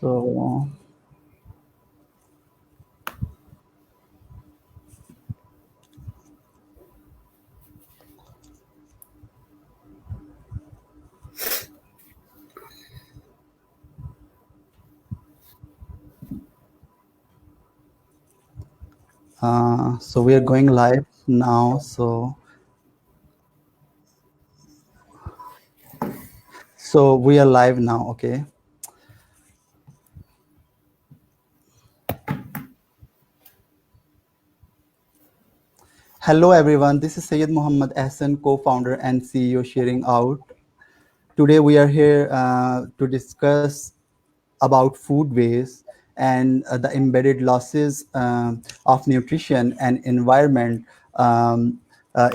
So, so we are going live now. So we are live now. Okay. Hello, everyone. This is Syed Muhammad Ahsan, co-founder and CEO, Sharing Out. Today we are here to discuss about food waste and the embedded losses of nutrition and environment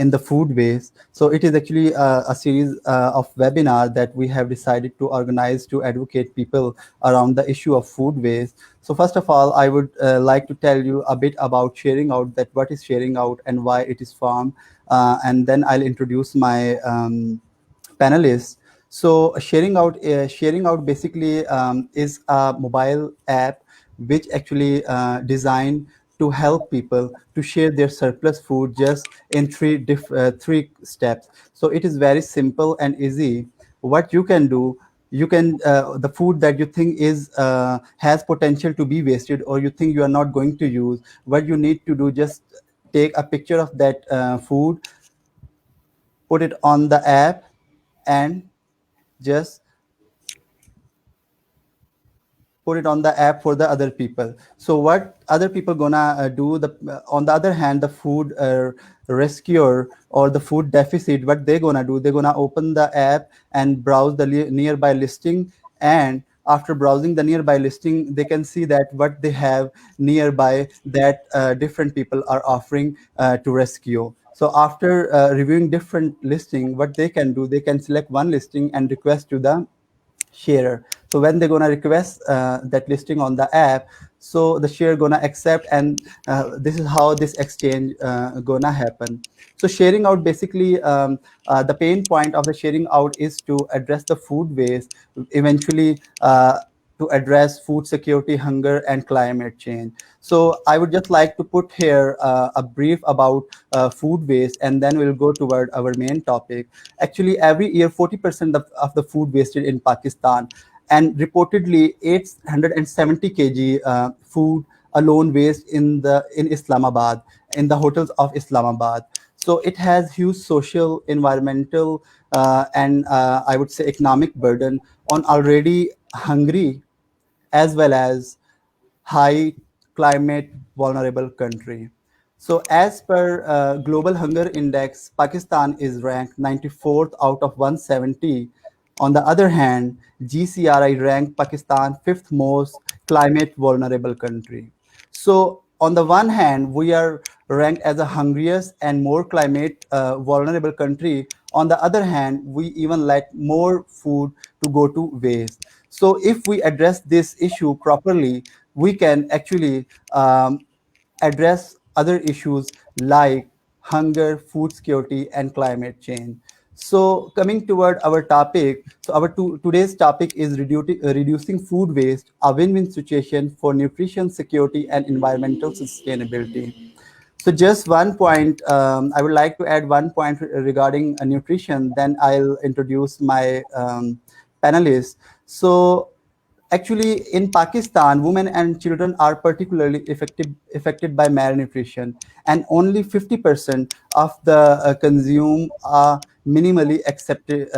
in the food waste. So it is actually a series of webinar that we have decided to organize to advocate people around the issue of food waste. So first of all, I would like to tell you a bit about sharing out, that what is sharing out and why it is formed, and then I'll introduce my panelists. So sharing out basically is a mobile app which actually designed to help people to share their surplus food just in three steps. So it is very simple and easy. What you can do, you can the food that you think is has potential to be wasted, or you think you are not going to use, what you need to do, just take a picture of that food, put it on the app, and just put it on the app for the other people. So what other people gonna do, the on the other hand, the food rescuer or the food deficit, what they gonna do, they're gonna open the app and browse the nearby listing, and after browsing the nearby listing, they can see that what they have nearby, that different people are offering to rescue. So after reviewing different listing, what they can do, they can select one listing and request to the sharer. So when they're gonna request that listing on the app, so the share gonna accept, and this is how this exchange gonna happen. So sharing out basically, the pain point of the sharing out is to address the food waste, eventually to address food security, hunger, and climate change. So I would just like to put here a brief about food waste, and then we'll go toward our main topic. Actually, every year, 40% of the food wasted in Pakistan, and reportedly 870 kg food alone waste in Islamabad, in the hotels of Islamabad. So it has huge social, environmental, and I would say economic burden on already hungry as well as high climate vulnerable country. So as per Global Hunger Index, Pakistan is ranked 94th out of 170. On the other hand, GCRI ranked Pakistan fifth most climate vulnerable country. So on the one hand, we are ranked as the hungriest and more climate vulnerable country. On the other hand, we even let more food to go to waste. So if we address this issue properly, we can actually address other issues like hunger, food security, and climate change. So coming toward our topic, so our today's topic is reducing food waste, a win-win situation for nutrition security and environmental sustainability. So just one point, I would like to add one point regarding nutrition, then I'll introduce my panelists. So actually, in Pakistan, women and children are particularly affected by malnutrition, and only 50% of the consume minimally accepted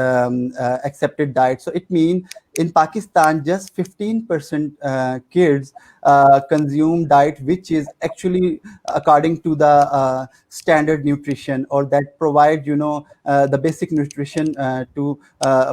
diet. So it means in Pakistan, just 15% kids consume diet which is actually according to the standard nutrition, or that provide the basic nutrition to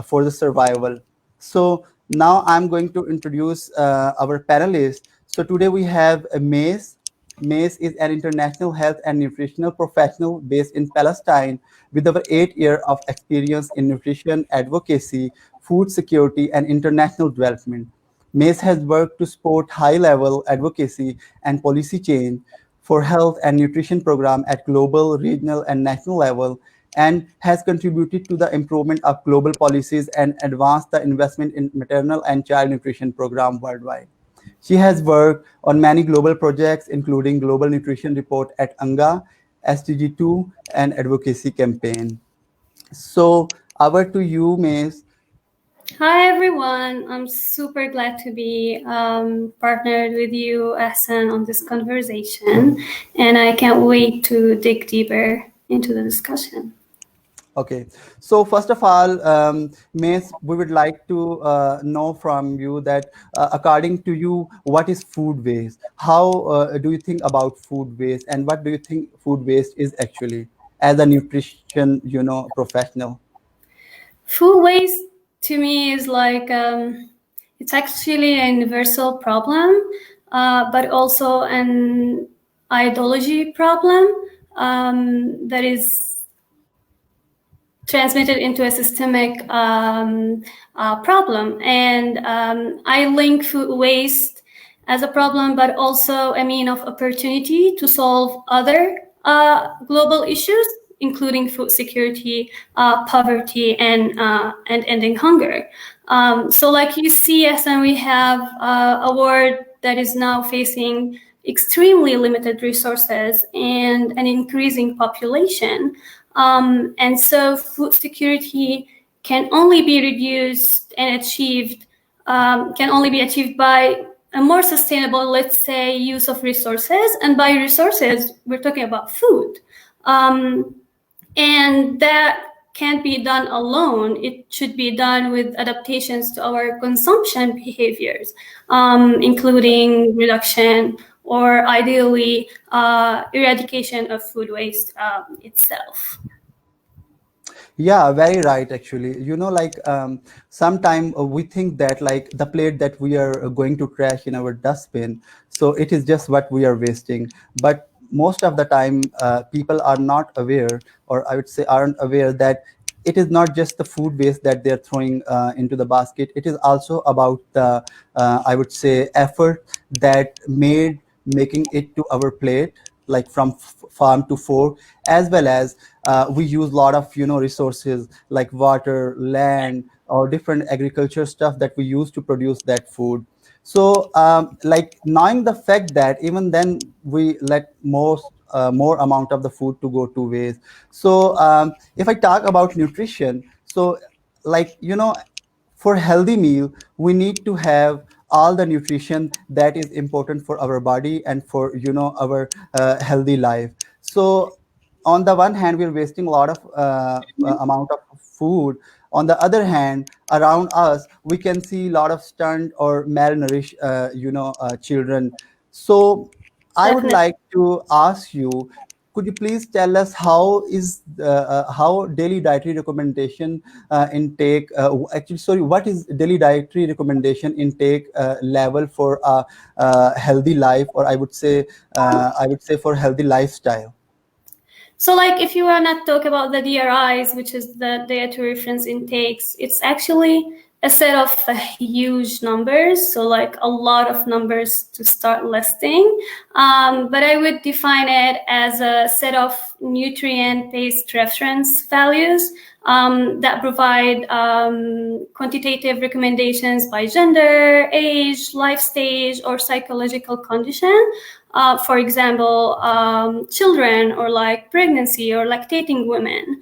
for the survival. So now I'm going to introduce our panelists. So today we have Mace. Mace is an international health and nutritional professional based in Palestine with over 8 years of experience in nutrition advocacy, food security, and international development. Mace has worked to support high-level advocacy and policy change for health and nutrition program at global, regional, and national level, and has contributed to the improvement of global policies and advanced the investment in maternal and child nutrition program worldwide. She has worked on many global projects, including Global Nutrition Report at UNGA, SDG2, and Advocacy Campaign. So, over to you, Mace. Hi everyone, I'm super glad to be partnered with you, Ahsan, on this conversation, and I can't wait to dig deeper into the discussion. Okay, so first of all, Mace, we would like to know from you that, according to you, what is food waste? How do you think about food waste, and what do you think food waste is actually, as a nutrition, professional? Food waste to me is like it's actually a universal problem, but also an ideology problem that is transmitted into a systemic problem. And I link food waste as a problem, but also a mean of opportunity to solve other global issues, including food security, poverty, and ending hunger. So, like you see, SN, we have a world that is now facing extremely limited resources and an increasing population. And so food security can only be reduced and achieved, can only be achieved by a more sustainable, let's say, use of resources. And by resources, we're talking about food. And that can't be done alone. It should be done with adaptations to our consumption behaviors, including reduction or ideally eradication of food waste itself. Yeah, very right. Actually, like, sometime we think that, like, the plate that we are going to trash in our dustbin, so it is just what we are wasting. But most of the time, people are not aware, or I would say aren't aware, that it is not just the food waste that they're throwing into the basket. It is also about the, I would say, effort that made making it to our plate, like from farm to fork, as well as we use a lot of resources like water, land, or different agriculture stuff that we use to produce that food. So, like, knowing the fact that even then we let more amount of the food to go to waste. So, if I talk about nutrition, so, like, for healthy meal, we need to have all the nutrition that is important for our body and for our healthy life. So, on the one hand, we're wasting a lot of amount of food. On the other hand, around us we can see a lot of stunned or malnourished children. So I would Definitely. like to ask you, could you please tell us how daily dietary recommendation intake, actually, sorry, what is daily dietary recommendation intake level for a healthy life, or I would say for healthy lifestyle? So, like, if you want to talk about the DRIs, which is the dietary reference intakes, it's actually a set of huge numbers. So, like, a lot of numbers to start listing. But I would define it as a set of nutrient-based reference values that provide quantitative recommendations by gender, age, life stage, or psychological condition. For example, children, or like pregnancy or lactating women.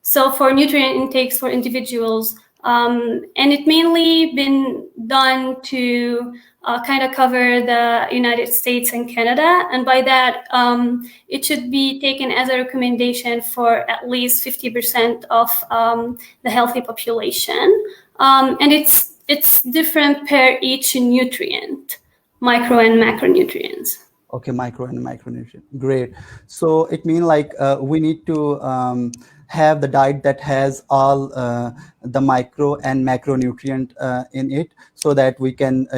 So for nutrient intakes for individuals, and it mainly been done to kind of cover the United States and Canada. And by that, it should be taken as a recommendation for at least 50% of the healthy population. And it's different per each nutrient, micro and macronutrients. Okay, micro and micronutrient. Great. So it means, like, we need to have the diet that has all the micro and macronutrient in it, so that we can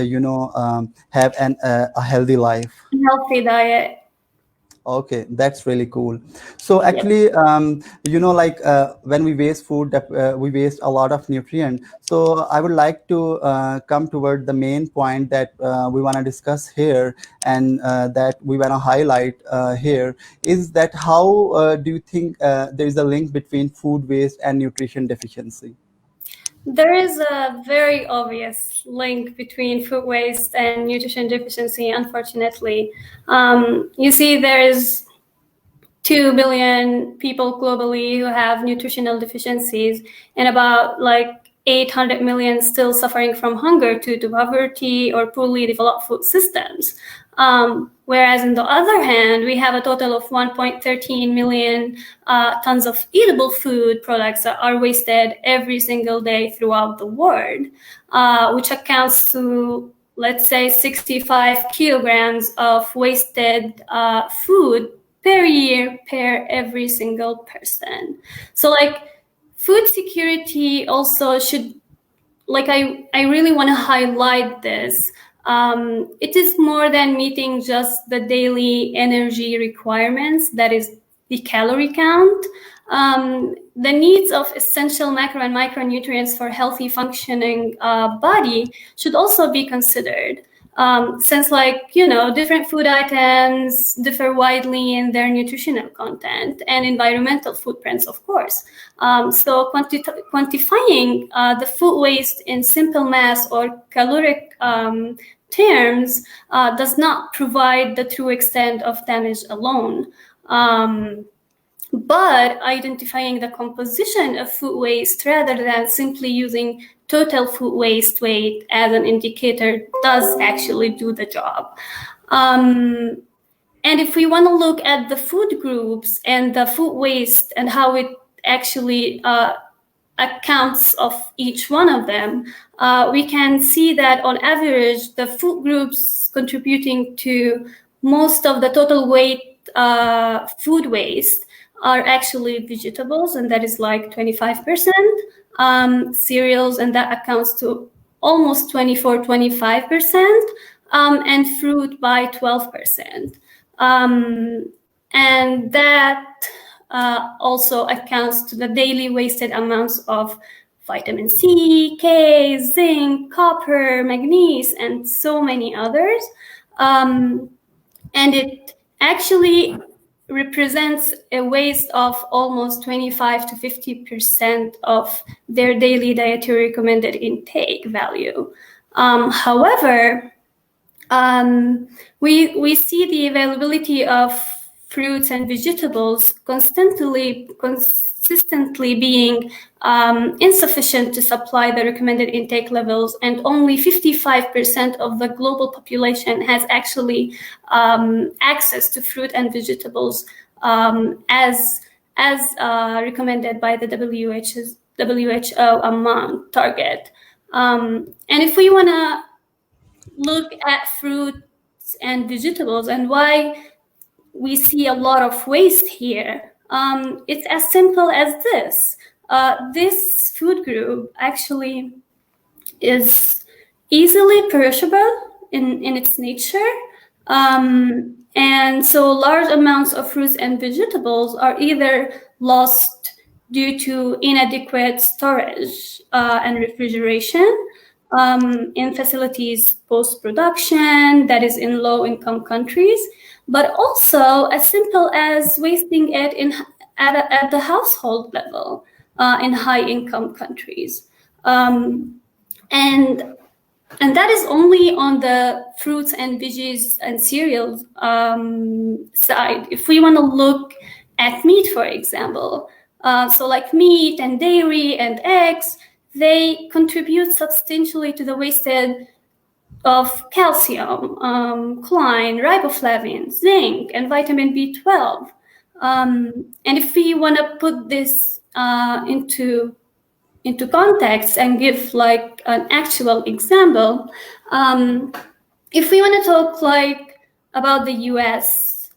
have a healthy life. Healthy diet. Okay, that's really cool. So Yep. actually, like when we waste food, we waste a lot of nutrient. So I would like to come toward the main point that we want to discuss here, and that we want to highlight here is that how do you think there is a link between food waste and nutrition deficiency? There is a very obvious link between food waste and nutrition deficiency, unfortunately. You see, there is 2 billion people globally who have nutritional deficiencies, and about like 800 million still suffering from hunger due to poverty or poorly developed food systems. Whereas on the other hand, we have a total of 1.13 million tons of eatable food products that are wasted every single day throughout the world, which accounts to, let's say, 65 kilograms of wasted food per year per every single person. So like food security also should, like I really want to highlight this. It is more than meeting just the daily energy requirements, that is the calorie count. The needs of essential macro and micronutrients for healthy functioning body should also be considered. Since, like, different food items differ widely in their nutritional content and environmental footprints, of course. So quantifying the food waste in simple mass or caloric terms does not provide the true extent of damage alone. But identifying the composition of food waste rather than simply using total food waste weight as an indicator does actually do the job. And if we want to look at the food groups and the food waste and how it actually accounts of each one of them, we can see that on average, the food groups contributing to most of the total food waste are actually vegetables, and that is like 25%, cereals, and that accounts to almost 25%, and fruit by 12%. And that also accounts to the daily wasted amounts of vitamin C, K, zinc, copper, magnesium, and so many others. And it actually represents a waste of almost 25 to 50% of their daily dietary recommended intake value. However, we see the availability of fruits and vegetables consistently being insufficient to supply the recommended intake levels, and only 55% of the global population has actually access to fruit and vegetables as recommended by the WHO amount target. And if we want to look at fruits and vegetables and why we see a lot of waste here, it's as simple as this. This food group actually is easily perishable in its nature. And so large amounts of fruits and vegetables are either lost due to inadequate storage and refrigeration in facilities post-production, that is in low-income countries, but also as simple as wasting it at the household level in high-income countries. And that is only on the fruits and veggies and cereals side. If we want to look at meat, for example, so like meat and dairy and eggs, they contribute substantially to the wasted of calcium, choline, riboflavin, zinc, and vitamin B12. And if we want to put this into context and give like an actual example, if we want to talk like about the US,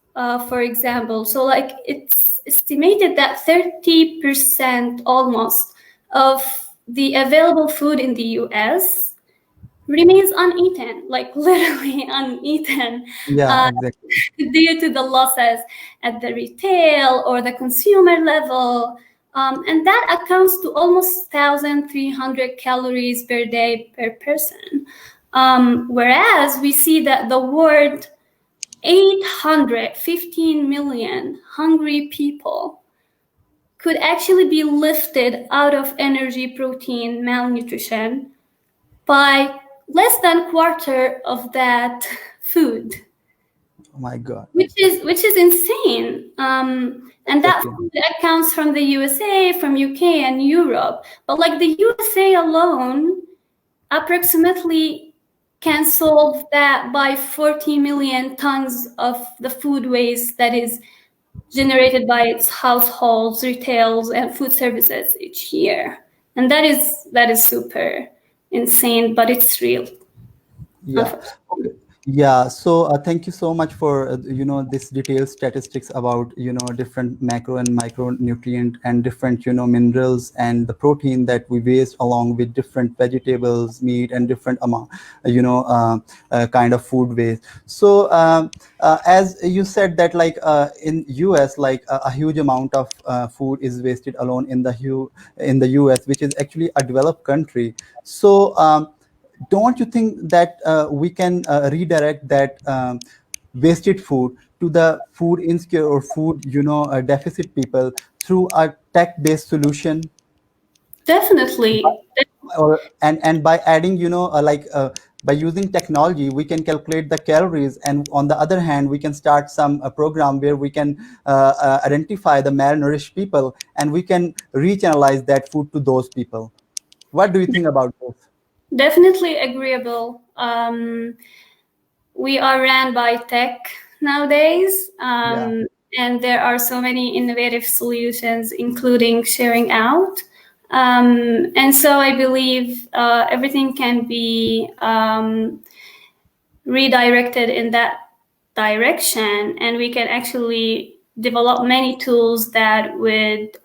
for example, so like it's estimated that 30% almost of the available food in the US remains uneaten, like literally uneaten, Yeah, uh, exactly. due to the losses at the retail or the consumer level. And that accounts to almost 1,300 calories per day per person. Whereas we see that the world 815 million hungry people could actually be lifted out of energy, protein, malnutrition by less than quarter of that food, Oh my God. which is insane. And that Exactly. food accounts from the USA, from UK, and Europe. But like the USA alone, approximately can solve that by 40 million tons of the food waste that is generated by its households, retails, and food services each year. And that is super insane, but it's real, Yeah. unfortunately. Okay. Yeah. So thank you so much for this detailed statistics about different macro and micronutrient and different minerals and the protein that we waste along with different vegetables, meat, and different amount kind of food waste. So as you said that like in US like a huge amount of food is wasted alone in the US, which is actually a developed country. So don't you think that we can redirect that wasted food to the food insecure or food deficit people through a tech based solution, Definitely. or and by adding by using technology we can calculate the calories, and on the other hand we can start some program where we can identify the malnourished people and we can rechannelize that food to those people. What do you think about this? Definitely agreeable. We are ran by tech nowadays, Yeah. and there are so many innovative solutions, including sharing out. And so I believe everything can be redirected in that direction, and we can actually develop many tools that would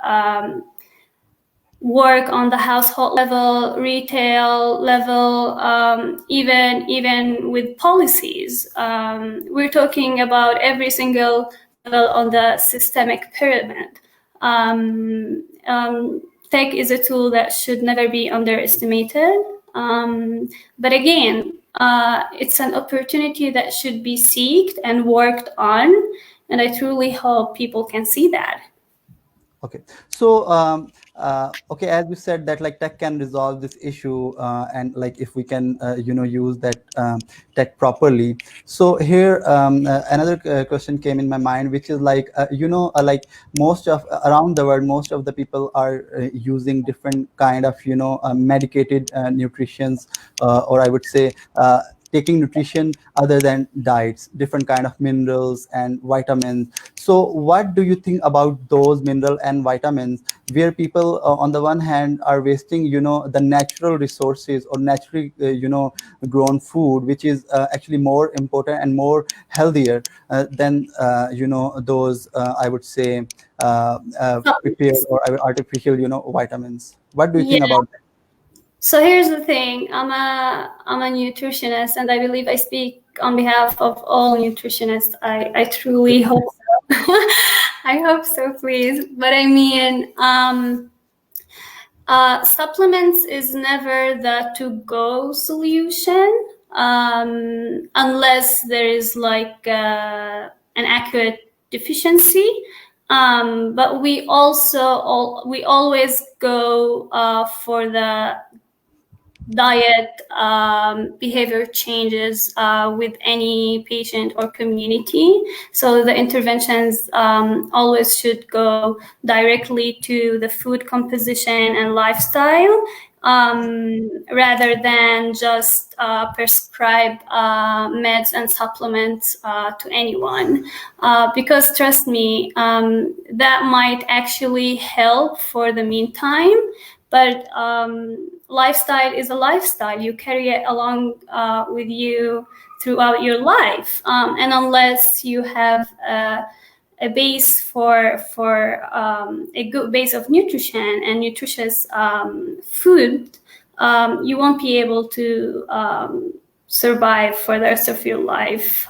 work on the household level, retail level, even with policies. We're talking about every single level on the systemic pyramid. Tech is a tool that should never be underestimated. But again, it's an opportunity that should be sought and worked on, and I truly hope people can see that. Okay. So, okay, as you said that like tech can resolve this issue, and like if we can, use that tech properly. So here, another question came in my mind, which is like, like most of around the world, most of the people are using different kind of, medicated nutritions, or I would say, taking nutrition other than diets, different kind of minerals and vitamins. So what do you think about those mineral and vitamins where people on the one hand are wasting the natural resources or naturally grown food, which is actually more important and more healthier than those I would say prepared or artificial vitamins. What do you think Yeah. about that? So here's the thing. I'm a nutritionist, and I believe I speak on behalf of all nutritionists. I truly hope so. I hope so, please. But I mean, supplements is never the to-go solution, unless there is like an accurate deficiency. But we always go for the diet behavior changes with any patient or community. So the interventions always should go directly to the food composition and lifestyle, rather than just prescribe meds and supplements to anyone. Because trust me, that might actually help for the meantime, but lifestyle is a lifestyle. You carry it along with you throughout your life, and unless you have a base for a good base of nutrition and nutritious food, you won't be able to survive for the rest of your life.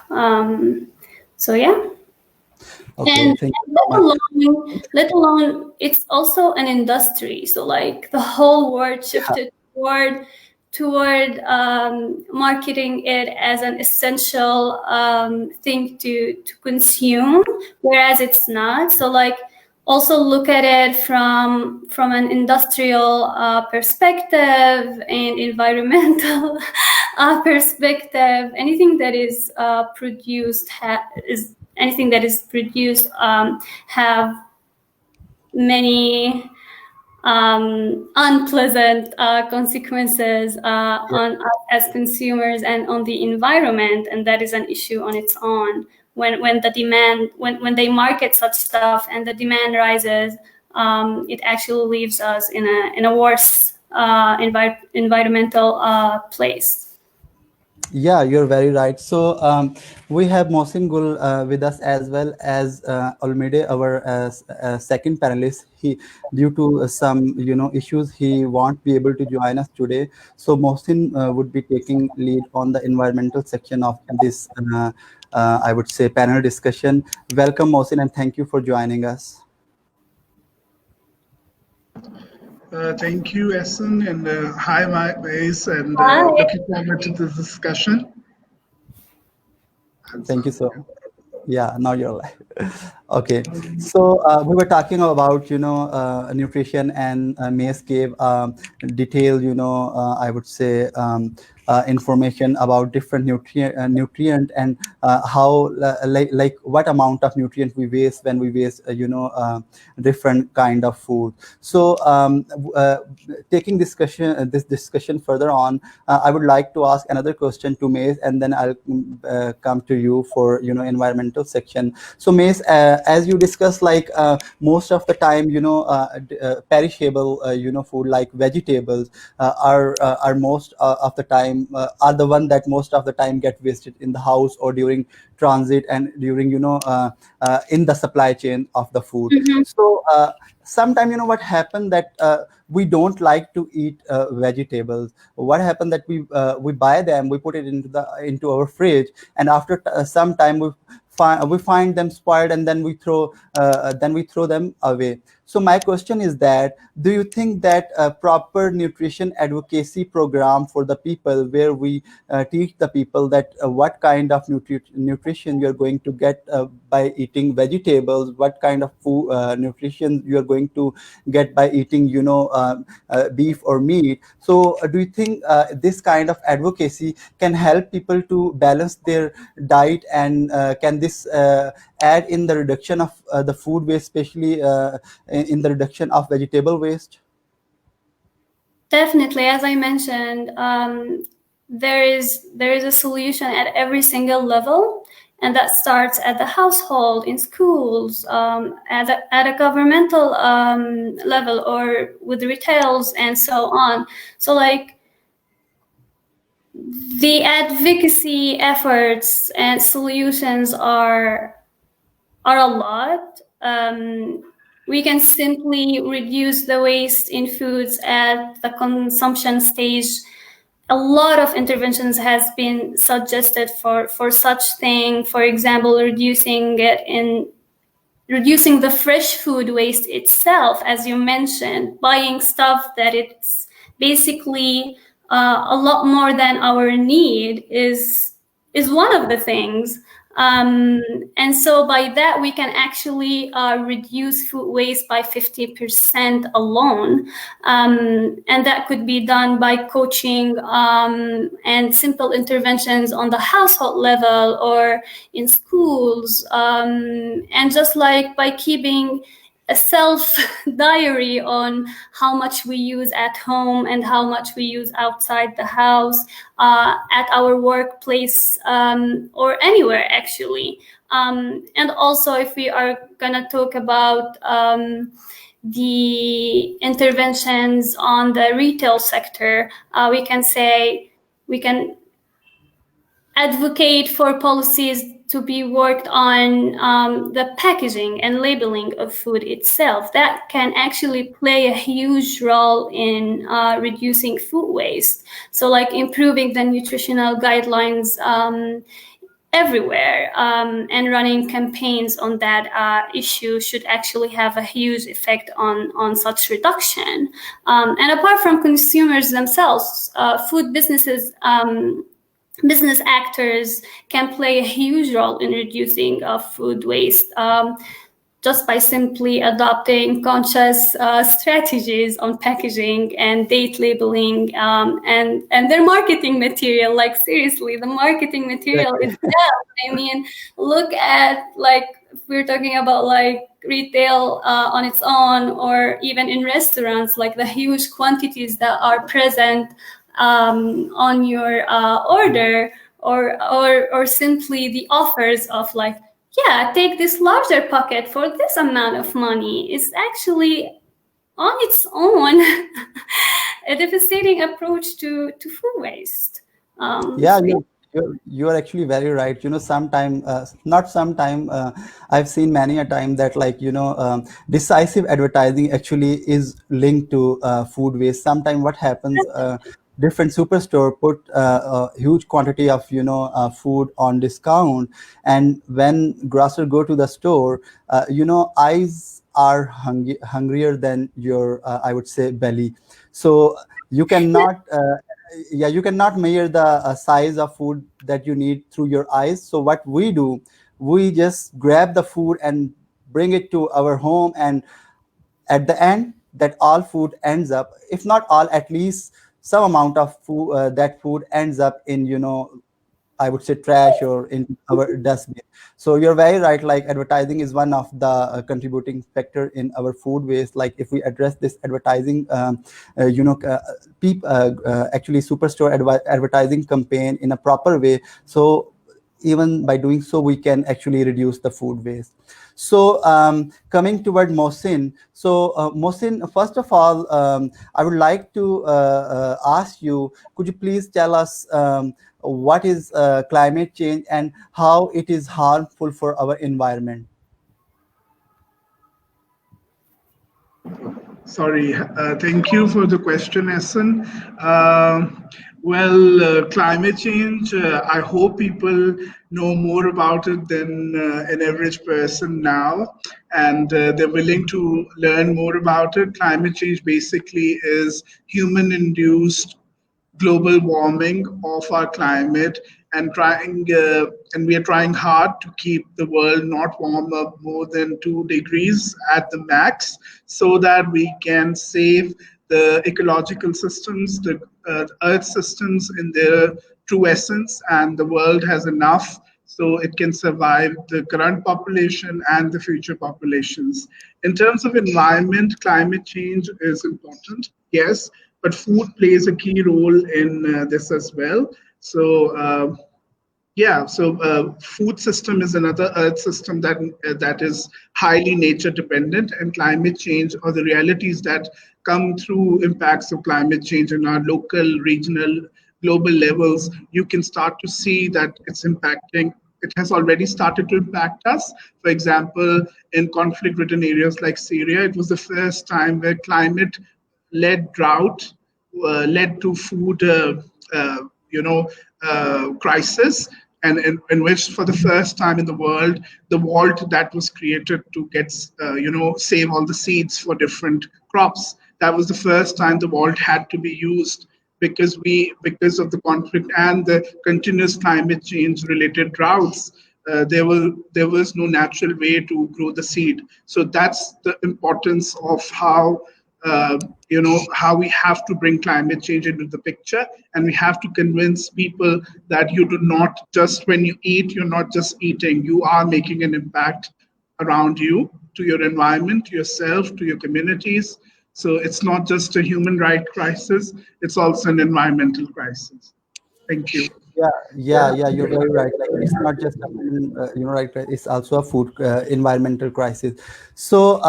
So yeah. Okay, And thank you so let much. alone, it's also an industry. So like the whole world shifted toward marketing it as an essential thing to consume, whereas it's not. So like also look at it from an industrial perspective and environmental perspective. Anything that is produced is anything that is produced have many unpleasant consequences Yeah. on us as consumers and on the environment, and that is an issue on its own. When they market such stuff and the demand rises, it actually leaves us in a worse environmental place. Yeah, you're very right. So we have Mohsin Gul with us, as well as Olmide, our second panelist. He, due to some issues, he won't be able to join us today. So Mohsin would be taking lead on the environmental section of this, I would say, panel discussion. Welcome, Mohsin, and thank you for joining us. Thank you, Essen, and hi, Mace, and Hi. looking forward to this discussion. And Thank you so, so. Yeah, now you're live. Okay, so we were talking about nutrition, and Mace gave detailed I would say information about different nutrient, and how like what amount of nutrient we waste when we waste different kind of food. So taking this discussion further on, I would like to ask another question to Mace, and then I'll come to you for environmental section. So Mace, as you discussed, like most of the time, perishable food like vegetables are most of the time are the one that most of the time get wasted in the house or during transit, and during in the supply chain of the food. Mhm. So sometime what happened that we don't like to eat vegetables. What happened that we buy them, we put it into our fridge, and after some time we find them spoiled, and then we throw them away. So my question is that, do you think that a proper nutrition advocacy program for the people, where we teach the people that what kind of nutrition you're going to get by eating vegetables, what kind of food nutrition you're going to get by eating beef or meat. So do you think this kind of advocacy can help people to balance their diet, and can this add in the reduction of the food waste, especially in the reduction of vegetable waste? Definitely, as I mentioned, there is a solution at every single level, and that starts at the household, in schools, at a governmental level, or with retails and so on. So, like, the advocacy efforts and solutions are a lot. We can simply reduce the waste in foods at the consumption stage. A lot of interventions has been suggested for such thing. For example, reducing the fresh food waste itself, as you mentioned, buying stuff that it's basically a lot more than our need is one of the things. And so by that, we can actually reduce food waste by 50% alone. And that could be done by coaching and simple interventions on the household level or in schools. And just like by keeping a self diary on how much we use at home and how much we use outside the house, at our workplace, or anywhere actually. And also, if we are going to talk about the interventions on the retail sector, we can say we can advocate for policies to be worked on the packaging and labeling of food itself. That can actually play a huge role in reducing food waste. So, like improving the nutritional guidelines everywhere, and running campaigns on that issue should actually have a huge effect on such reduction. And apart from consumers themselves, food businesses, business actors can play a huge role in reducing food waste, just by simply adopting conscious strategies on packaging and date labeling, and their marketing material. Like seriously, the marketing material Exactly. itself. I mean, look at, like, if we're talking about like retail on its own, or even in restaurants, like the huge quantities that are present on your order, or simply the offers of, like, yeah, take this larger pocket for this amount of money, is actually on its own a devastating approach to food waste. Yeah, So yeah. you are actually very right. Sometime, not sometime, I've seen many a time that, like, decisive advertising actually is linked to food waste. Sometime what happens, different superstore put a huge quantity of food on discount, and when grocer go to the store, eyes are hungrier than your, I would say, belly. So you cannot yeah, you cannot measure the size of food that you need through your eyes. So what we do, we just grab the food and bring it to our home, and at the end, that all food ends up, if not all, at least some amount of food, that food ends up in, I would say, trash or in our dustbin. So you're very right. Like, advertising is one of the contributing factor in our food waste. Like, if we address this advertising, actually superstore advertising campaign in a proper way. So even by doing so, we can actually reduce the food waste. So coming toward Mohsin. So Mohsin, first of all, I would like to ask you, could you please tell us what is climate change and how it is harmful for our environment? Sorry, thank you for the question, Essen. Climate change, I hope people know more about it than an average person now, and they're willing to learn more about it. Climate change basically is human induced global warming of our climate, and we are trying hard to keep the world not warm up more than 2 degrees at the max, so that we can save the ecological systems, the earth systems in their true essence, and the world has enough so it can survive the current population and the future populations. In terms of environment, climate change is important, yes, but food plays a key role in this as well. So, food system is another earth system that is highly nature dependent, and climate change, or the realities that come through impacts of climate change in our local, regional, global levels, you can start to see that it's impacting. It has already started to impact us. For example, in conflict ridden areas like Syria, it was the first time where climate led drought led to food, uh, you know, crisis, and in which, for the first time in the world, the vault that was created to get, save all the seeds for different crops, that was the first time the vault had to be used, because of the conflict and the continuous climate change related droughts. There was no natural way to grow the seed. So that's the importance of how we have to bring climate change into the picture, and we have to convince people that you do not just, when you eat, you're not just eating, you are making an impact around you, to your environment, to yourself, to your communities. So it's not just a human right crisis, it's also an environmental crisis. Thank you. Yeah, you're very right. Like, it's not just a human, right, right, it's also a food environmental crisis. So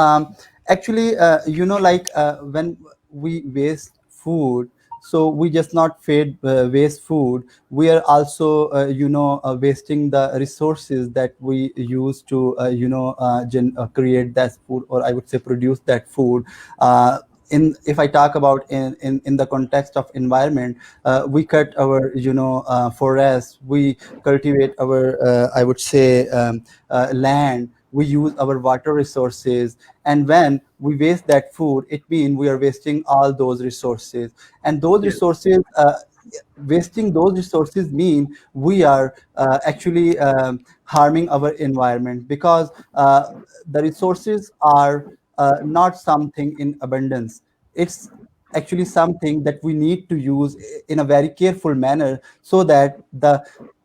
actually, like, when we waste food, So we just not waste food, we are also wasting the resources that we use to create that food, or I would say produce that food. In If I talk about in the context of environment, we cut our forests, we cultivate our I would say land, we use our water resources, and when we waste that food, it means we are wasting all those resources. And those Yes. resources wasting those resources mean we are actually harming our environment, because the resources are not something in abundance. It's actually something that we need to use in a very careful manner, so that the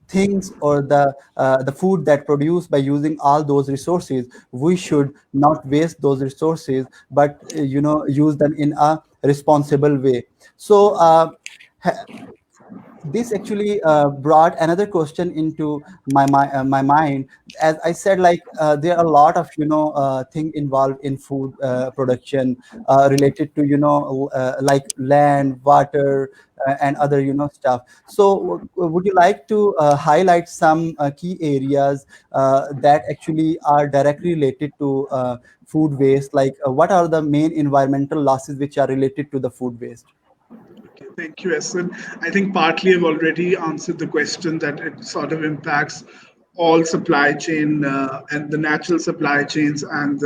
things or the food that produced by using all those resources, we should not waste those resources, but use them in a responsible way. So this actually brought another question into my mind. As I said, like there are a lot of thing involved in food production, related to like land, water, and other stuff. So would you like to highlight some key areas that actually are directly related to food waste, like what are the main environmental losses which are related to the food waste? Okay, thank you, Essen. I think partly I've already answered the question that it sort of impacts all supply chain and the natural supply chains and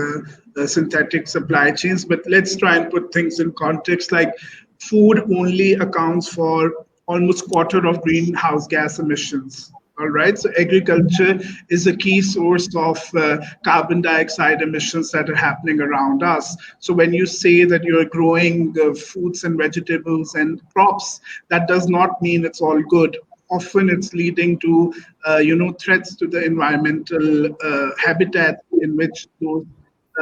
the synthetic supply chains. But let's try and put things in context. Like food only accounts for almost quarter of greenhouse gas emissions. All right, so agriculture is a key source of carbon dioxide emissions that are happening around us. So when you say that you're growing fruits and vegetables and crops, that does not mean it's all good. Often it's leading to threats to the environmental habitat in which those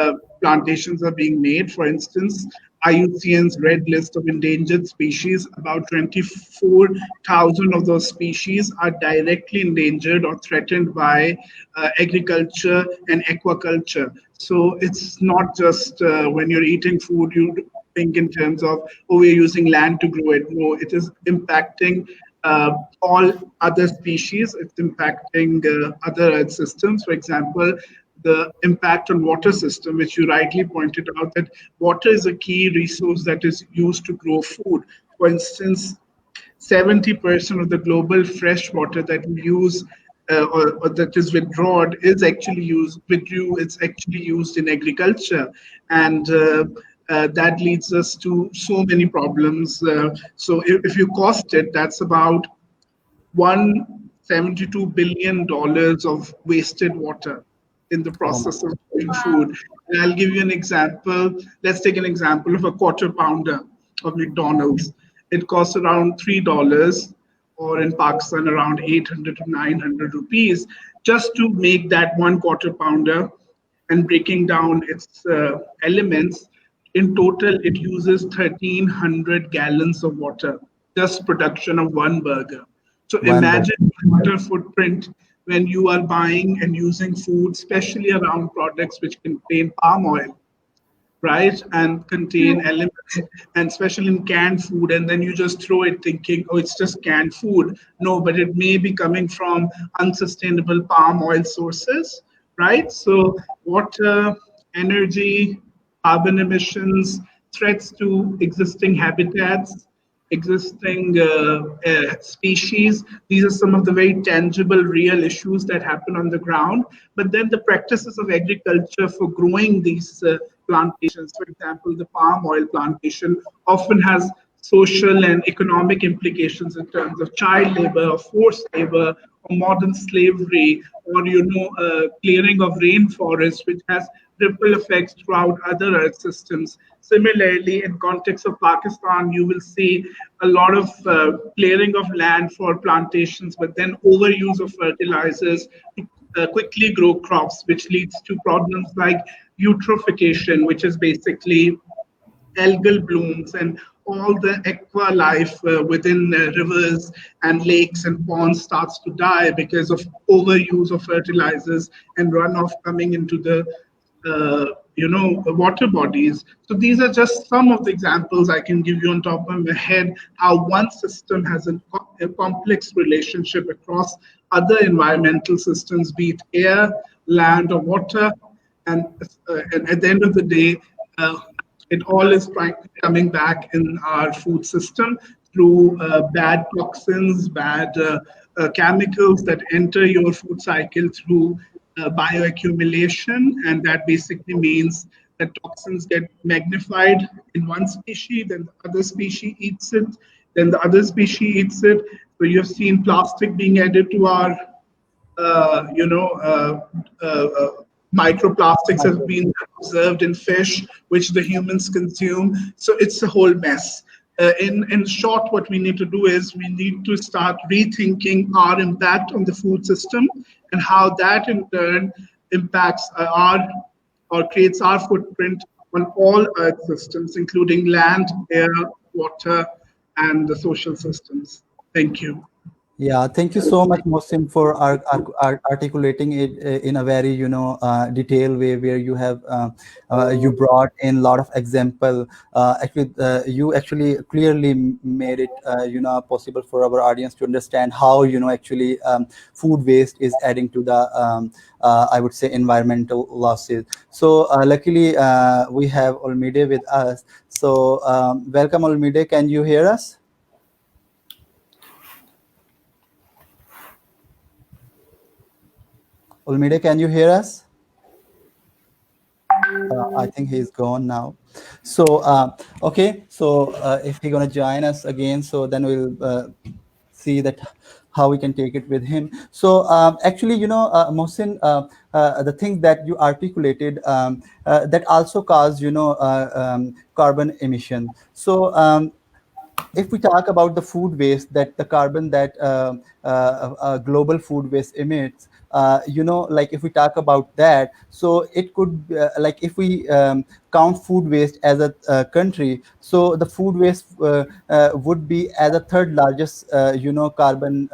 uh, plantations are being made. For instance, IUCN's red list of endangered species, about 24,000 of those species are directly endangered or threatened by agriculture and aquaculture. So it's not just when you're eating food, you think in terms of, oh, we're using land to grow it. No, it is impacting all other species. It's impacting other earth systems. For example, the impact on water system, which you rightly pointed out, that water is a key resource that is used to grow food. For instance, 70% of the global fresh water that we use or that is withdrawn is actually it's actually used in agriculture. And that leads us to so many problems. So if you cost it, that's about $172 billion of wasted water in the Oh my. process of growing food. And I'll give you an example. Let's take an example of a quarter pounder of McDonald's. It costs around $3, or in Pakistan around 800 to 900 rupees, just to make that one quarter pounder. And breaking down its elements, in total it uses 1,300 gallons of water, just production of one burger. So One bag. imagine the water footprint when you are buying and using food, especially around products which contain palm oil, right, and contain elements, and especially in canned food, and then you just throw it thinking, oh, it's just canned food. No, but it may be coming from unsustainable palm oil sources, right? So water, energy, carbon emissions, threats to existing habitats, existing species. These are some of the very tangible, real issues that happen on the ground. But then the practices of agriculture for growing these plantations, for example, the palm oil plantation, often has social and economic implications in terms of child labor, or forced labor, or modern slavery, or clearing of rainforests, which has ripple effects throughout other earth systems. Similarly, in context of Pakistan, you will see a lot of clearing of land for plantations, but then overuse of fertilizers to quickly grow crops, which leads to problems like eutrophication, which is basically algal blooms, and all the aqua life within rivers and lakes and ponds starts to die because of overuse of fertilizers and runoff coming into the water bodies. So these are just some of the examples I can give you on top of my head, how one system has a complex relationship across other environmental systems, be it air, land, or water. And at the end of the day, uh, it all is coming back in our food system through bad toxins, bad chemicals that enter your food cycle through bioaccumulation. And that basically means that toxins get magnified in one species, then the other species eats it, then the other species eats it. So you've seen plastic being added to our uh, you know, uh, uh, uh, microplastics have been observed in fish, which the humans consume. So it's a whole mess. In short, what we need to do is we need to start rethinking our impact on the food system and how that in turn impacts our or creates our footprint on all Earth systems, including land, air, water, and the social systems. Thank you. Yeah, thank you so much, Mohsin, for articulating it in a very, detailed way, where you have you brought in a lot of example. Actually, you actually clearly made it, possible for our audience to understand how, actually food waste is adding to the, I would say, environmental losses. So luckily, we have Olmide with us. So welcome, Olmide. Can you hear us? Olmide, can you hear us? I think he's gone now. So, okay. So, if he's gonna join us again, so then we'll see that how we can take it with him. So, actually, Mohsin, the things that you articulated, that also cause, carbon emission. So, if we talk about the food waste, that the carbon that global food waste emits, like if we talk about that, so it could like if we count food waste as a country, so the food waste would be as a third largest carbon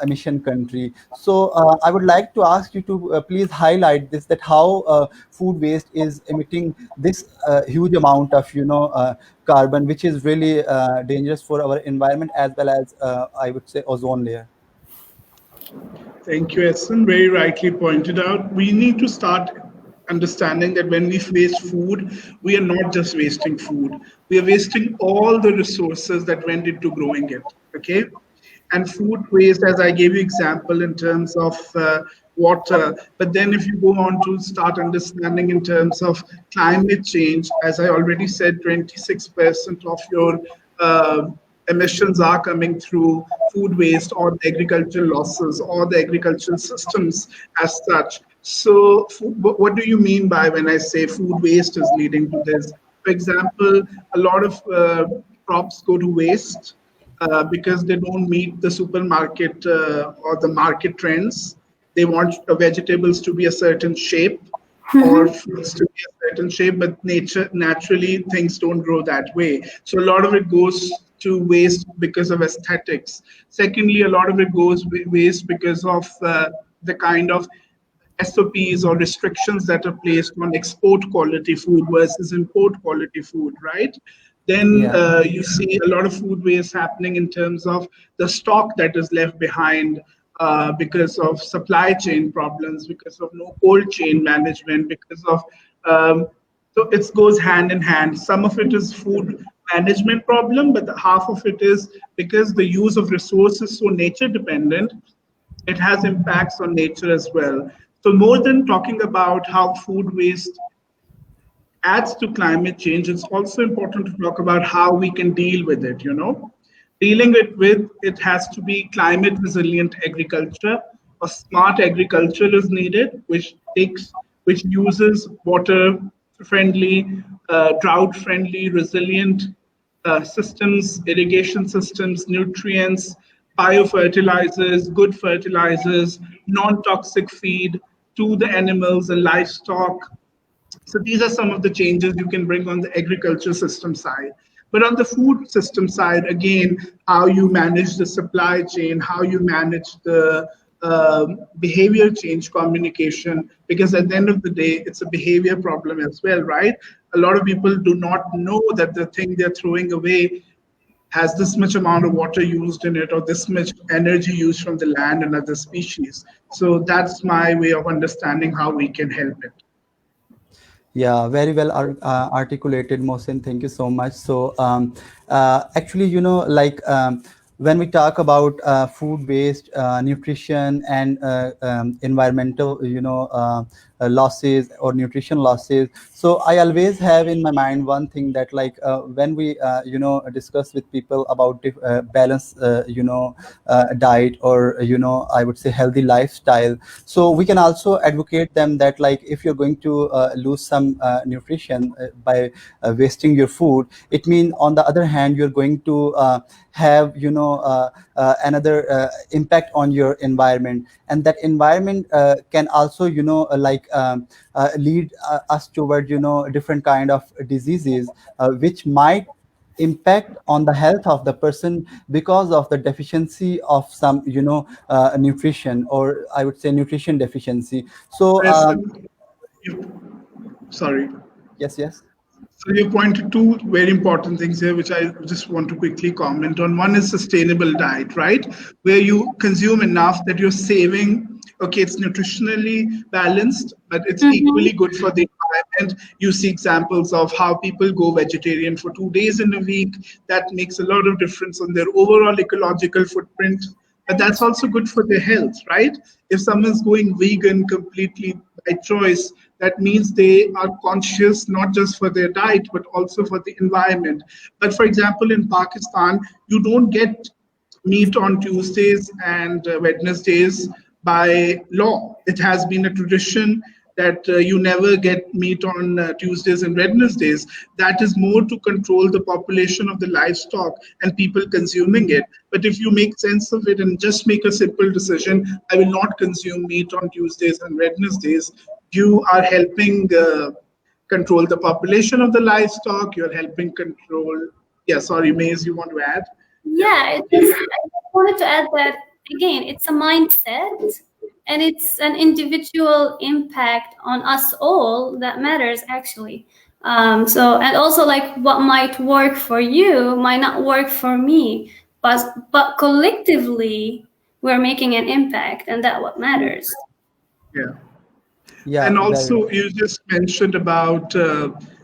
emission country. So I would like to ask you to please highlight this, that how food waste is emitting this huge amount of carbon, which is really dangerous for our environment, as well as I would say ozone layer. Thank you, Essen. Very rightly pointed out. We need to start understanding that when we waste food, we are not just wasting food. We are wasting all the resources that went into growing it. Okay, and food waste, as I gave you example in terms of water. But then if you go on to start understanding in terms of climate change, as I already said, 26% of your uh, emissions are coming through food waste or the agricultural losses or the agricultural systems as such. So what do you mean by when I say food waste is leading to this? For example, a lot of crops go to waste because they don't meet the supermarket or the market trends. They want vegetables to be a certain shape or fruits to be a certain shape, but naturally things don't grow that way. So a lot of it goes to waste because of aesthetics. Secondly, a lot of it goes waste because of the kind of SOPs or restrictions that are placed on export quality food versus import quality food, right? Then Yeah. you see a lot of food waste happening in terms of the stock that is left behind because of supply chain problems, because of no cold chain management, because of so it goes hand in hand. Some of it is food management problem, but the half of it is because the use of resources is so nature dependent, it has impacts on nature as well. So more than talking about how food waste adds to climate change, it's also important to talk about how we can deal with it. Dealing with it has to be climate resilient agriculture. A smart agriculture is needed, which uses water friendly, drought friendly, resilient systems, irrigation systems, nutrients, biofertilizers, good fertilizers, non-toxic feed to the animals and livestock. So these are some of the changes you can bring on the agriculture system side. But on the food system side, again, how you manage the supply chain, how you manage the behavior change communication, because at the end of the day, it's a behavior problem as well, right? A lot of people do not know that the thing they're throwing away has this much amount of water used in it or this much energy used from the land and other species. So that's my way of understanding how we can help it. Yeah, very well articulated, Mohsin. Thank you so much. So, actually, when we talk about food waste, nutrition, and environmental, losses or nutrition losses. So, I always have in my mind one thing that, when we, discuss with people about balance, diet, or I would say healthy lifestyle. So we can also advocate them that, like, if you're going to lose some nutrition by wasting your food, it means on the other hand you're going to have another impact on your environment, and that environment can also lead us toward different kind of diseases which might impact on the health of the person because of the deficiency of some nutrition, or I would say nutrition deficiency. So Yes, sorry. yes, yes. So you pointed two very important things here, which I just want to quickly comment on. One is sustainable diet, right? Where you consume enough that you're saving. Okay, it's nutritionally balanced, but it's Mm-hmm. equally good for the environment. You see examples of how people go vegetarian for 2 days in a week. That makes a lot of difference on their overall ecological footprint. But that's also good for their health, right? If someone's going vegan completely by choice, that means they are conscious not just for their diet but also for the environment. But for example, in Pakistan, you don't get meet on Tuesdays and Wednesdays by law. It has been a tradition that you never get meat on Tuesdays and Wednesdays. That is more to control the population of the livestock and people consuming it. But if you make sense of it and just make a simple decision, I will not consume meat on Tuesdays and Wednesdays, you are helping control the population of the livestock. You're helping control. Yeah, sorry, Maze, you want to add? Yeah. Yeah, it is. I just wanted to add that again, it's a mindset and it's an individual impact on us all that matters actually. And also like what might work for you might not work for me, but collectively we're making an impact, and that what matters. Yeah. Yeah, And very well. also, you just mentioned about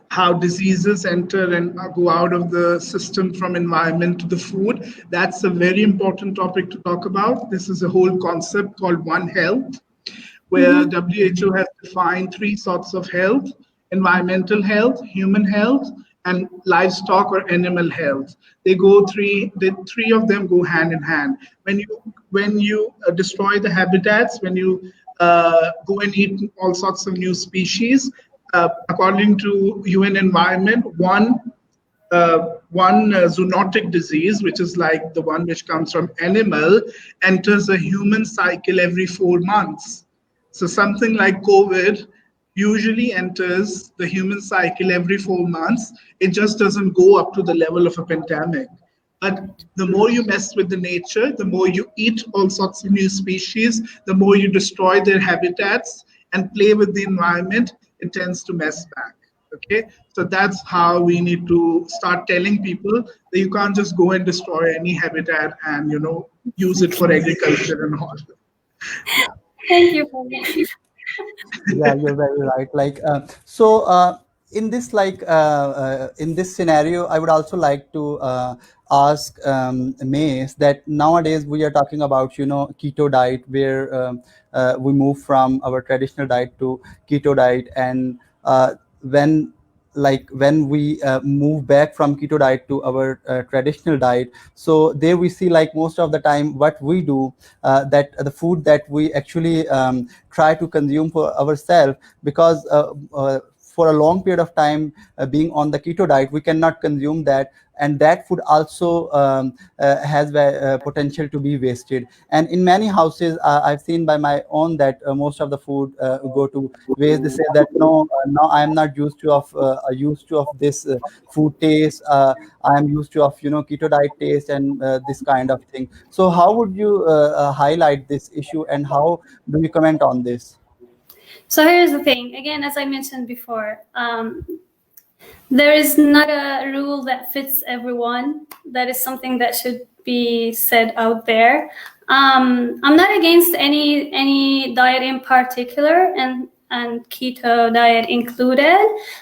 how diseases enter and go out of the system from environment to the food. That's a very important topic to talk about. This is a whole concept called One Health, where Mm-hmm. WHO has defined three sorts of health: environmental health, human health, and livestock or animal health. The three of them go hand in hand. When you destroy the habitats, when you go and eat all sorts of new species, according to UN Environment, one zoonotic disease, which is like the one which comes from animal, enters a human cycle every 4 months. So something like COVID usually enters the human cycle every 4 months. It just doesn't go up to the level of a pandemic. But the more you mess with the nature, the more you eat all sorts of new species, the more you destroy their habitats and play with the environment, it tends to mess back. Okay, so that's how we need to start telling people that you can't just go and destroy any habitat and use it for agriculture and all. Yeah. Thank you for that. Yeah, you're very right. In this in this scenario, I would also like to ask Mace that nowadays we are talking about keto diet, where we move from our traditional diet to keto diet, and when when we move back from keto diet to our traditional diet, so there we see, like, most of the time what we do, that the food that we actually try to consume for ourselves, because for a long period of time being on the keto diet, we cannot consume that, and that food also has potential to be wasted. And in many houses, I've seen by my own that most of the food go to waste. They say that no, no, I am not used to of this food taste. I am used to of keto diet taste and this kind of thing. So how would you highlight this issue, and how do you comment on this? So here's the thing. Again, as I mentioned before, there is not a rule that fits everyone. That is something that should be said out there. I'm not against any diet in particular, and keto diet included.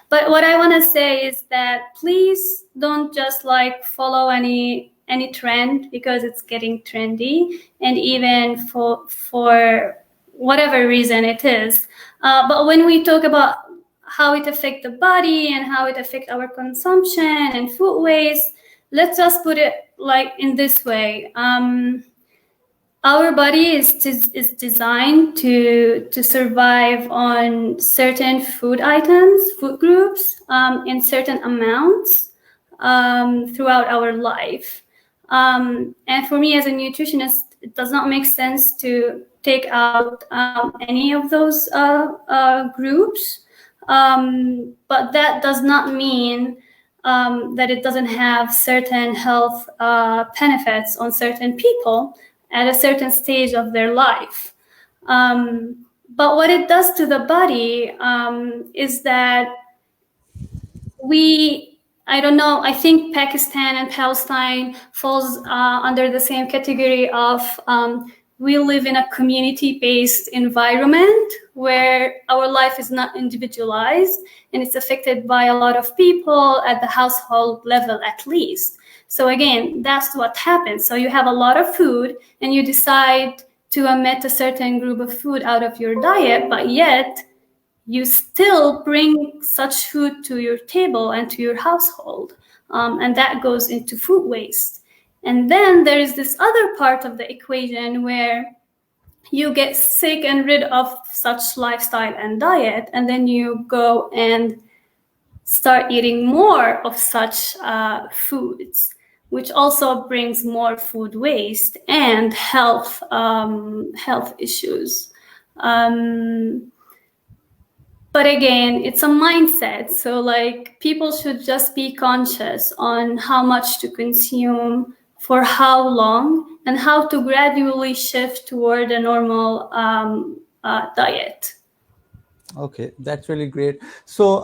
But what I want to say is that please don't just like follow any trend because it's getting trendy, and even for whatever reason it is. But when we talk about how it affects the body and how it affects our consumption and food waste, let's just put it like in this way. Our body is designed to survive on certain food items, food groups, in certain amounts throughout our life. And for me as a nutritionist, it does not make sense to take out any of those groups. But that does not mean that it doesn't have certain health benefits on certain people at a certain stage of their life. But what it does to the body is that I don't know, I think Pakistan and Palestine falls under the same category of we live in a community-based environment where our life is not individualized and it's affected by a lot of people at the household level at least. So again, that's what happens. So you have a lot of food and you decide to omit a certain group of food out of your diet, but yet you still bring such food to your table and to your household. And that goes into food waste. And then there is this other part of the equation where you get sick and rid of such lifestyle and diet, and then you go and start eating more of such foods, which also brings more food waste and health issues. But again, it's a mindset. So like people should just be conscious on how much to consume, for how long, and how to gradually shift toward a normal diet. Okay, that's really great. So,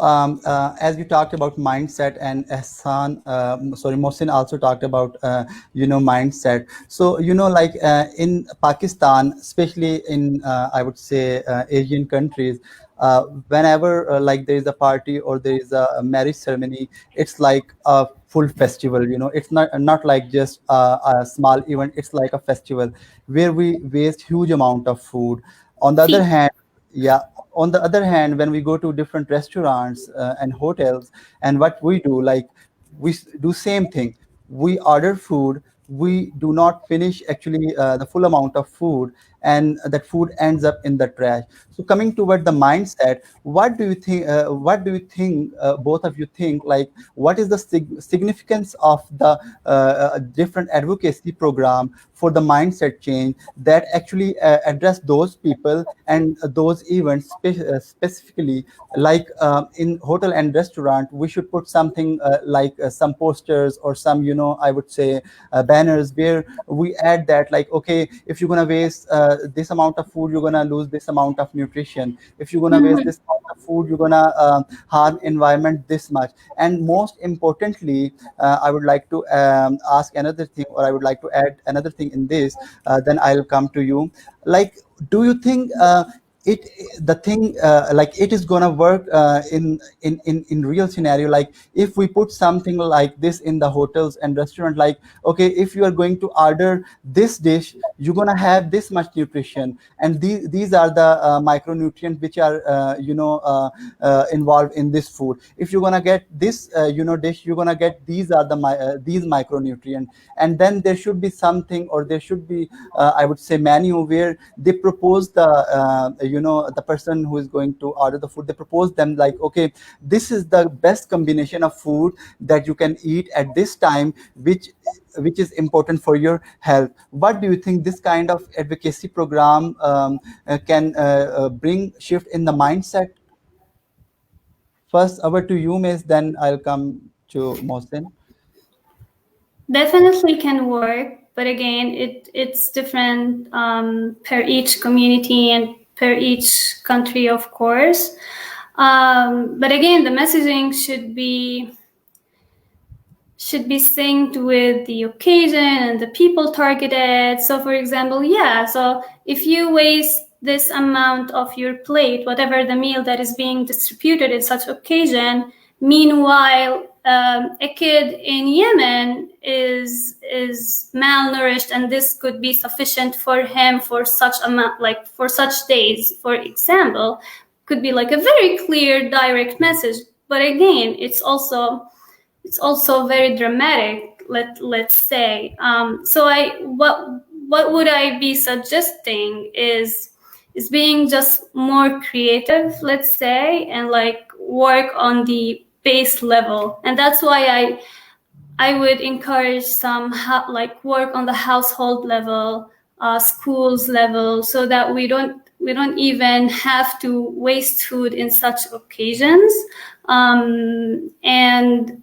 as you talked about mindset, and Mohsin also talked about, mindset. So, like in Pakistan, especially in, I would say, Asian countries, whenever like there is a party or there is a marriage ceremony, it's like a full festival. It's not like just a small event. It's like a festival where we waste huge amount of food. On the other hand, yeah, on the other hand, when we go to different restaurants and hotels, and what we do, like do same thing. We order food, we do not finish actually the full amount of food, and that food ends up in the trash. So coming toward the mindset, what do you think, both of you think, like what is the significance of the different advocacy program for the mindset change that actually address those people and those events specifically, like in hotel and restaurant, we should put something like some posters or some, I would say banners where we add that, like, okay, if you're going to waste this amount of food, you're going to lose this amount of nutrition. If you're going to waste this amount of food, you're going to harm environment this much. And most importantly, I would like to ask another thing, or I would like to add another thing in this, then I'll come to you. Like, do you think it the thing like it is gonna work in real scenario? Like if we put something like this in the hotels and restaurant, like, okay, if you are going to order this dish, you're gonna have this much nutrition, and these are the micronutrients which are involved in this food. If you're gonna get this dish, you're gonna get these are the these micronutrients. And then there should be something, or there should be I would say menu where they propose the the person who is going to order the food, they propose them like, okay, this is the best combination of food that you can eat at this time, which is important for your health. What do you think this kind of advocacy program can bring shift in the mindset? First, over to you, Miss, then I'll come to Mohsin. Definitely can work, but again, it's different per each community and per each country, of course. But again, the messaging should be synced with the occasion and the people targeted. So for example, so if you waste this amount of your plate, whatever the meal that is being distributed in such occasion, meanwhile, a kid in Yemen is malnourished, and this could be sufficient for him for such amount, like for such days, for example, could be like a very clear, direct message. But again, it's also very dramatic. Let's say. So what would I be suggesting is being just more creative, let's say, and like work on the base level. And that's why I would encourage some like work on the household level, schools level, so that we don't even have to waste food in such occasions, and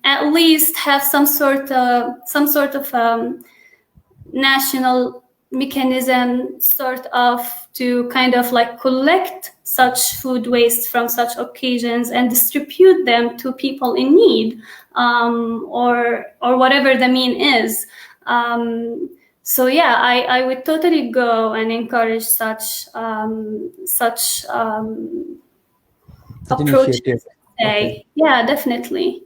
at least have some sort of national mechanism sort of to kind of like collect such food waste from such occasions and distribute them to people in need, or whatever the mean is. So yeah, I would totally go and encourage such approaches. Initiative. Okay. Yeah, definitely.